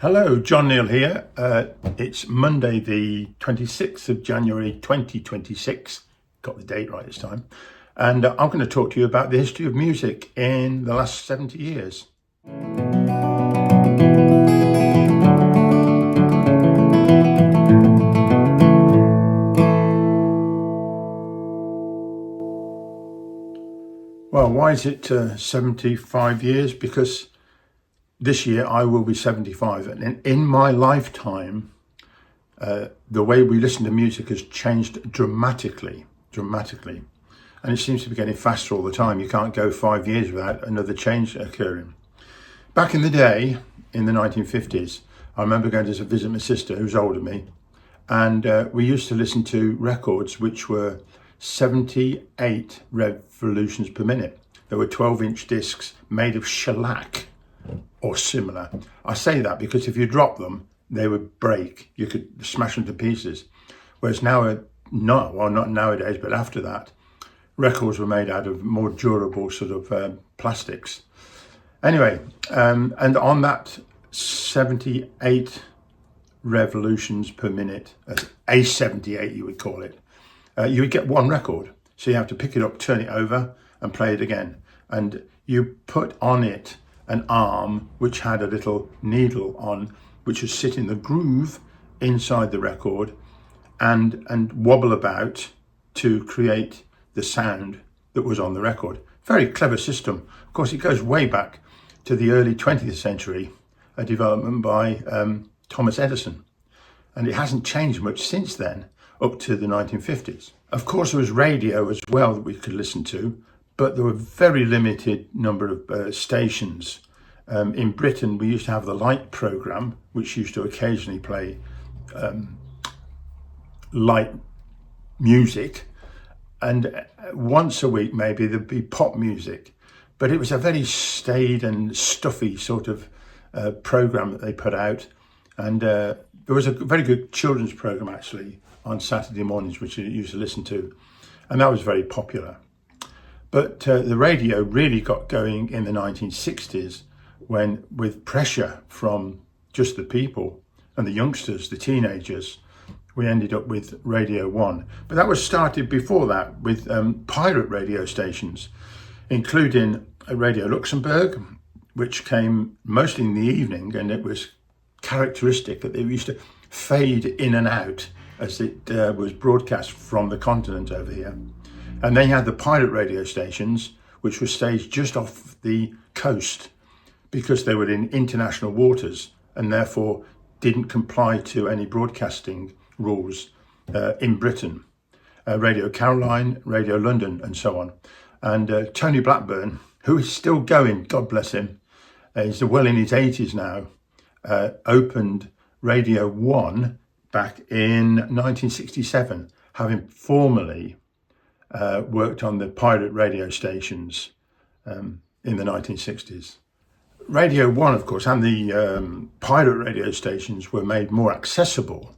Hello, John Neal here. It's Monday the 26th of January 2026. Got the date right this time. And I'm going to talk to you about the history of music in the last 70 years. Well, why is it 75 years? Because this year I will be 75, and in my lifetime, the way we listen to music has changed dramatically. And it seems to be getting faster all the time. You can't go 5 years without another change occurring. Back in the day, in the 1950s, I remember going to visit my sister, who's older than me, and we used to listen to records which were 78 revolutions per minute. There were 12-inch discs made of shellac or similar. I say that because if you drop them, they would break. You could smash them to pieces. Whereas now, not nowadays, but after that, records were made out of more durable sort of plastics. Anyway, and on that 78 revolutions per minute, a 78 you would call it, you would get one record. So you have to pick it up, turn it over and play it again. And you put on it an arm which had a little needle on, which would sit in the groove inside the record and wobble about to create the sound that was on the record. Very clever system. Of course, it goes way back to the early 20th century, a development by Thomas Edison. And it hasn't changed much since then, up to the 1950s. Of course, there was radio as well that we could listen to, but there were very limited number of stations. In Britain, we used to have the Light programme, which used to occasionally play light music. And once a week, maybe, there'd be pop music. But it was a very staid and stuffy sort of programme that they put out. And there was a very good children's programme, actually, on Saturday mornings, which I used to listen to. And that was very popular. But the radio really got going in the 1960s when, with pressure from just the people and the youngsters, the teenagers, we ended up with Radio 1. But that was started before that with pirate radio stations, including Radio Luxembourg, which came mostly in the evening, and it was characteristic that they used to fade in and out as it was broadcast from the continent over here. And then you had the pirate radio stations, which were staged just off the coast because they were in international waters and therefore didn't comply to any broadcasting rules in Britain. Radio Caroline, Radio London, and so on. And Tony Blackburn, who is still going, God bless him, he's well in his 80s now, opened Radio 1 back in 1967, having formerly worked on the pirate radio stations in the 1960s. Radio 1, of course, and the pirate radio stations were made more accessible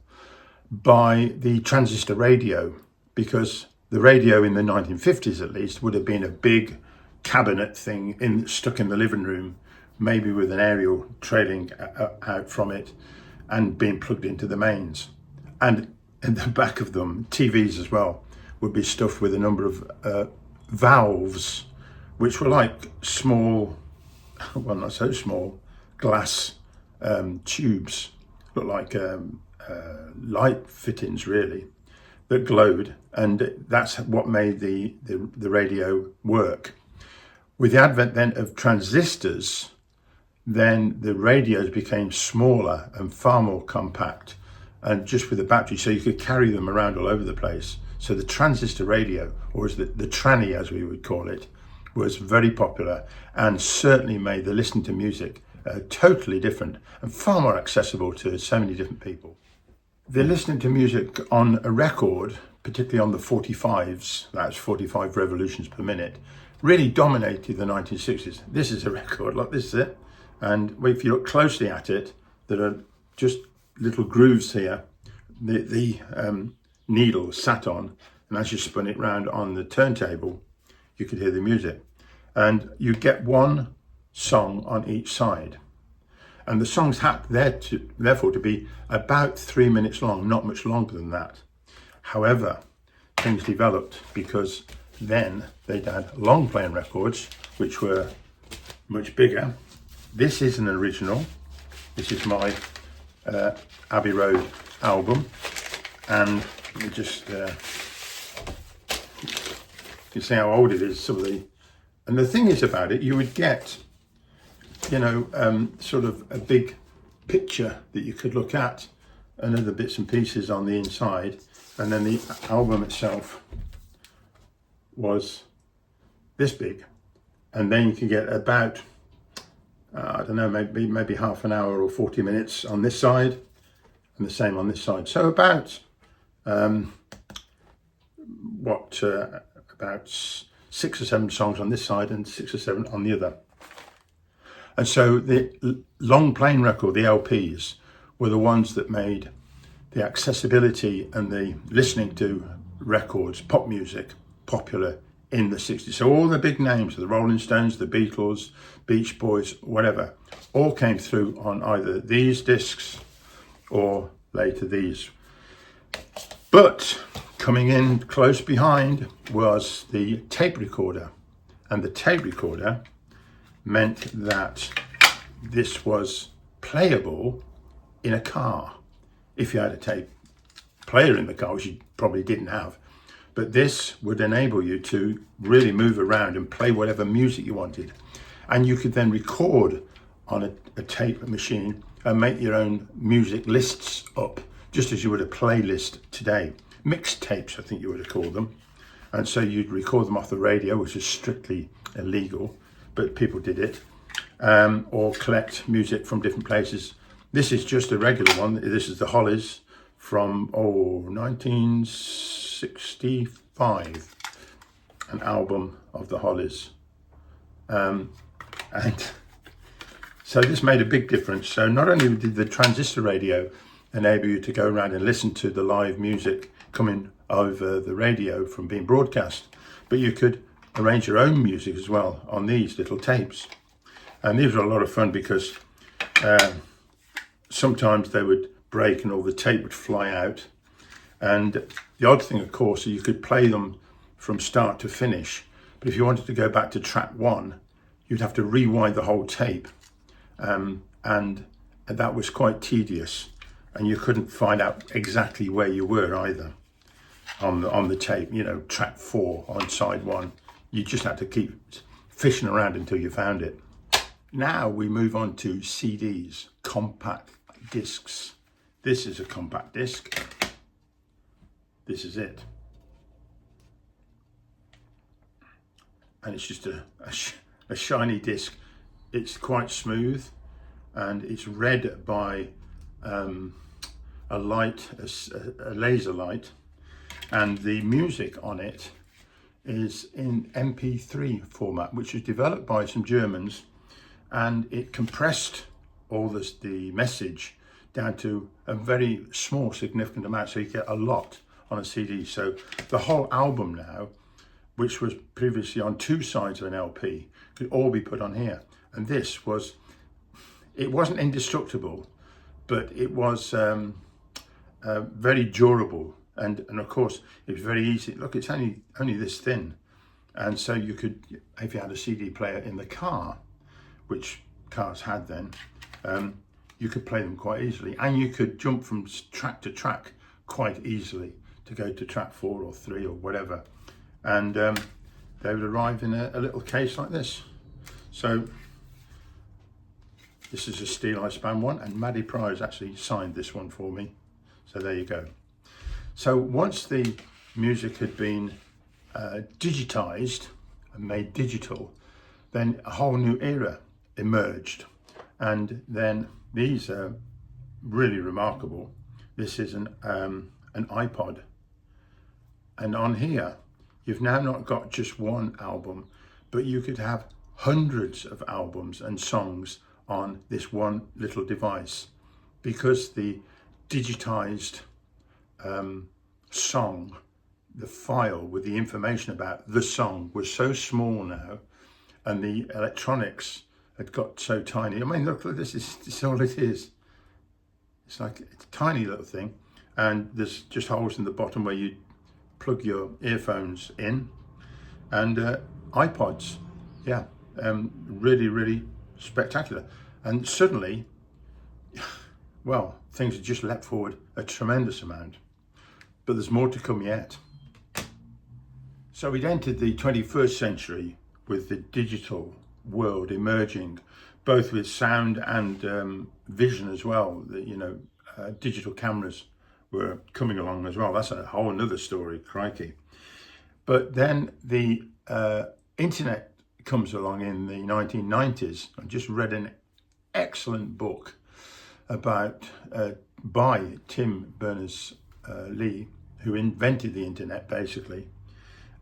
by the transistor radio, because the radio in the 1950s, at least, would have been a big cabinet thing stuck in the living room, maybe with an aerial trailing out from it and being plugged into the mains. And in the back of them, TVs as well, would be stuffed with a number of valves, which were like small, well, not so small, glass tubes, look like light fittings really, that glowed, and that's what made the radio work. With the advent then of transistors, then the radios became smaller and far more compact, and just with a battery, so you could carry them around all over the place. So the transistor radio, or as the tranny as we would call it, was very popular and certainly made the listen to music totally different and far more accessible to so many different people. The listening to music on a record, particularly on the 45s, that's 45 revolutions per minute, really dominated the 1960s. This is a record, like this is it. And if you look closely at it, there are just little grooves here. The needle sat on, and as you spun it round on the turntable, you could hear the music. And you get one song on each side. And the songs had therefore to be about 3 minutes long, not much longer than that. However, things developed because then they'd had long playing records, which were much bigger. This is an original. This is my Abbey Road album, and you just you see how old it is. Some of the, and the thing is about it, you would get, you know, sort of a big picture that you could look at, and other bits and pieces on the inside, and then the album itself was this big, and then you can get about I don't know, maybe half an hour or 40 minutes on this side, and the same on this side. So about about 6 or 7 songs on this side and 6 or 7 on the other. And so the long playing record, the LPs, were the ones that made the accessibility and the listening to records, pop music, popular in the 60s. So all the big names, the Rolling Stones, the Beatles, Beach Boys, whatever, all came through on either these discs or later these. But coming in close behind was the tape recorder. And the tape recorder meant that this was playable in a car. If you had a tape player in the car, which you probably didn't have. But this would enable you to really move around and play whatever music you wanted. And you could then record on a tape machine and make your own music lists up, just as you would a playlist today. Mixed tapes, I think you would have called them. And so you'd record them off the radio, which is strictly illegal, but people did it, or collect music from different places. This is just a regular one. This is the Hollies from 1965, an album of the Hollies. And so this made a big difference. So not only did the transistor radio enable you to go around and listen to the live music coming over the radio from being broadcast, but you could arrange your own music as well on these little tapes. And these were a lot of fun because sometimes they would break and all the tape would fly out. And the odd thing, of course, is you could play them from start to finish. But if you wanted to go back to track 1, you'd have to rewind the whole tape. And that was quite tedious. And you couldn't find out exactly where you were either on the tape, you know, track 4 on side 1. You just had to keep fishing around until you found it. Now we move on to CDs, compact discs. This is a compact disc. This is it. And it's just a shiny disc. It's quite smooth, and it's read by a laser light, and the music on it is in MP3 format, which was developed by some Germans, and it compressed all the message down to a very small significant amount, so you get a lot on a CD. So the whole album now, which was previously on 2 sides of an LP, could all be put on here. And this was, it wasn't indestructible, but it was very durable, and of course it was very easy. Look, it's only this thin, and so you could, if you had a CD player in the car, which cars had then, you could play them quite easily, and you could jump from track to track quite easily to go to track 4 or 3 or whatever, and they would arrive in a little case like this. So this is a steel span one, and Maddie Price actually signed this one for me. So there you go. So once the music had been digitized and made digital, then a whole new era emerged. And then these are really remarkable. This is an iPod. And on here, you've now not got just one album, but you could have hundreds of albums and songs on this one little device, because the digitized song, the file with the information about the song, was so small now, and the electronics had got so tiny. I mean, look, this is all it is. It's like a tiny little thing, and there's just holes in the bottom where you plug your earphones in, and iPods. Yeah, really, really spectacular. And suddenly, well, things have just leapt forward a tremendous amount, but there's more to come yet. So we'd entered the 21st century with the digital world emerging, both with sound and vision as well. Digital cameras were coming along as well. That's a whole another story, crikey. But then the internet comes along in the 1990s. I just read an excellent book about by Tim Berners-Lee, who invented the internet basically,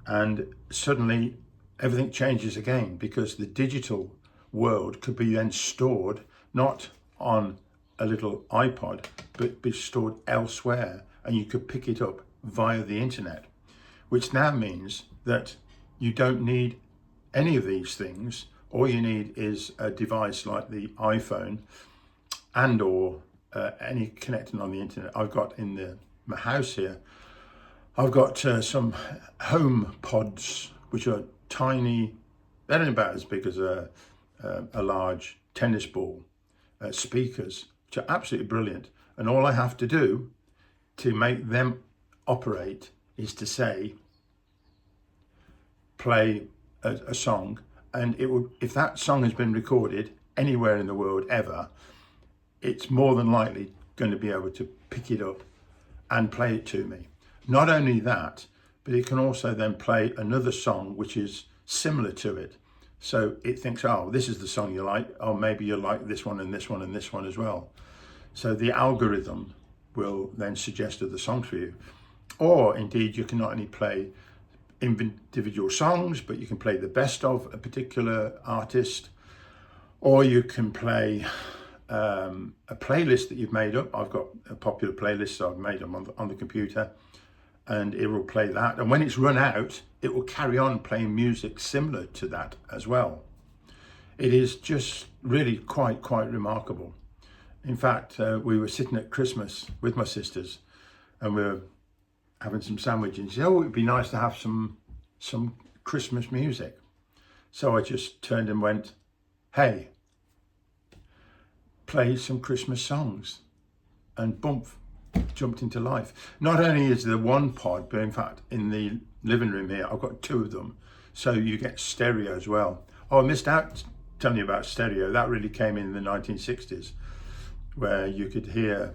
and suddenly everything changes again, because the digital world could be then stored not on a little iPod, but be stored elsewhere, and you could pick it up via the internet, which now means that you don't need any of these things. All you need is a device like the iPhone and or any connecting on the internet. I've got in my house here, I've got some home pods, which are tiny. They're only about as big as a large tennis ball, speakers, which are absolutely brilliant. And all I have to do to make them operate is to say, play a song, and it will, if that song has been recorded anywhere in the world ever, it's more than likely going to be able to pick it up and play it to me. Not only that, but it can also then play another song which is similar to it. So it thinks, oh, this is the song you like. Oh, maybe you like this one and this one and this one as well. So the algorithm will then suggest other songs for you. Or indeed, you can not only play individual songs, but you can play the best of a particular artist, or you can play a playlist that you've made up. I've got a popular playlist, so I've made them on the computer, and it will play that. And when it's run out, it will carry on playing music similar to that as well. It is just really quite remarkable. In fact, we were sitting at Christmas with my sisters, and we were having some sandwiches, and she said, oh, it'd be nice to have some Christmas music. So I just turned and went, hey, play some Christmas songs, and bump, jumped into life. Not only is there one pod, but in fact in the living room here I've got two of them, so you get stereo as well. Oh, I missed out telling you about stereo. That really came in the 1960s, where you could hear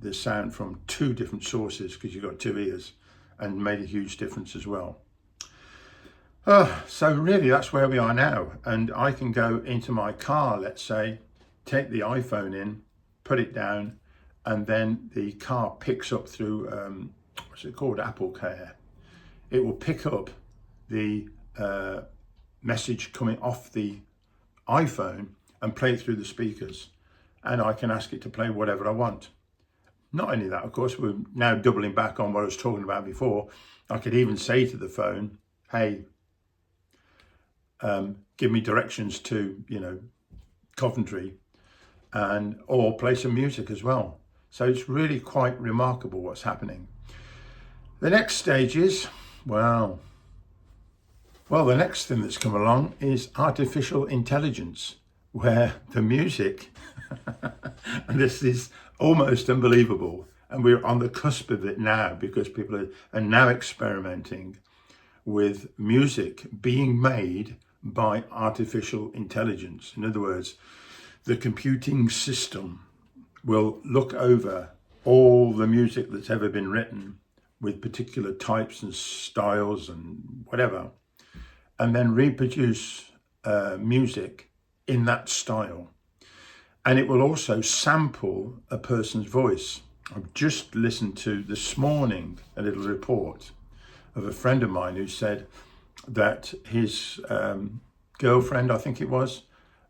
the sound from two different sources because you've got two ears, and made a huge difference as well. So really that's where we are now, and I can go into my car, let's say, take the iPhone in, put it down, and then the car picks up through, what's it called, Apple Care. It will pick up the message coming off the iPhone and play it through the speakers, and I can ask it to play whatever I want. Not only that, of course, we're now doubling back on what I was talking about before. I could even say to the phone, hey, give me directions to, Coventry, or play some music as well. So it's really quite remarkable what's happening. The next stage is, the next thing that's come along is artificial intelligence, where the music, and this is almost unbelievable, and we're on the cusp of it now, because people are now experimenting with music being made by artificial intelligence. In other words, the computing system will look over all the music that's ever been written with particular types and styles and whatever, and then reproduce music in that style. And it will also sample a person's voice. I've just listened to this morning a little report of a friend of mine who said that his girlfriend, I think it was,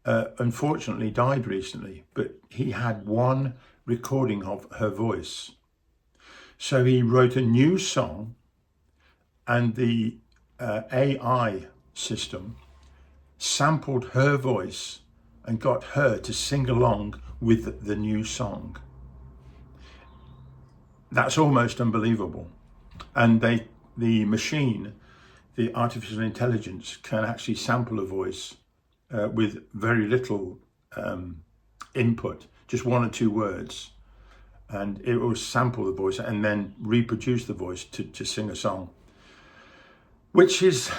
unfortunately died recently, but he had one recording of her voice. So he wrote a new song, and the AI system sampled her voice and got her to sing along with the new song. That's almost unbelievable. And the machine, the artificial intelligence, can actually sample a voice with very little input, just 1 or 2 words, and it will sample the voice and then reproduce the voice to sing a song, which is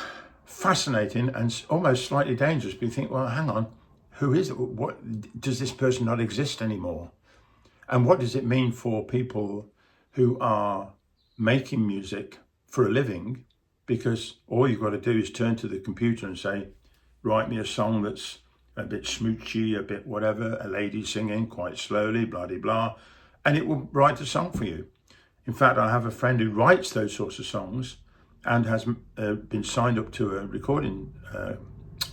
fascinating and almost slightly dangerous. But you think, well, hang on, who is it? What does this person not exist anymore? And what does it mean for people who are making music for a living? Because all you've got to do is turn to the computer and say, write me a song that's a bit smoochy, a bit whatever, a lady singing quite slowly, blah, blah, blah, and it will write a song for you. In fact, I have a friend who writes those sorts of songs and has been signed up to a recording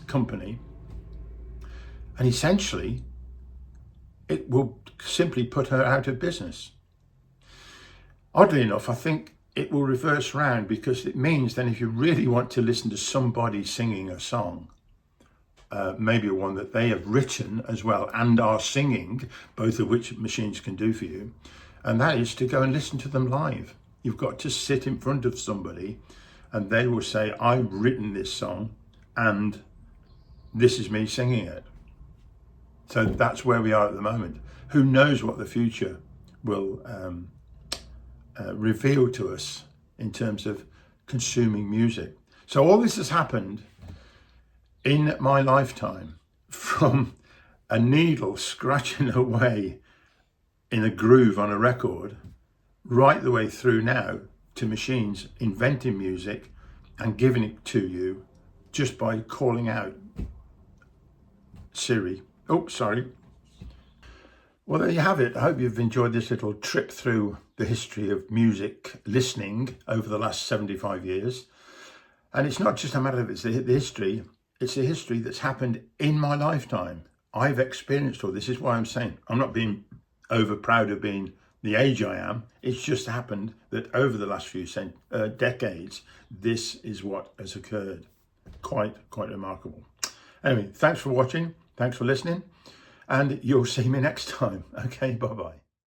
company. And essentially, it will simply put her out of business. Oddly enough, I think it will reverse round, because it means then if you really want to listen to somebody singing a song, maybe one that they have written as well and are singing, both of which machines can do for you, and that is to go and listen to them live. You've got to sit in front of somebody and they will say, I've written this song and this is me singing it. So that's where we are at the moment. Who knows what the future will reveal to us in terms of consuming music. So all this has happened in my lifetime, from a needle scratching away in a groove on a record, right the way through now to machines inventing music and giving it to you just by calling out Siri. Oh, sorry. Well, there you have it. I hope you've enjoyed this little trip through the history of music listening over the last 75 years. And it's not just a matter of the history, it's a history that's happened in my lifetime. I've experienced all this. Is why I'm saying I'm not being over proud of being the age I am. It's just happened that over the last few decades, this is what has occurred. Quite remarkable. Anyway, thanks for watching. Thanks for listening. And you'll see me next time. Okay, bye-bye.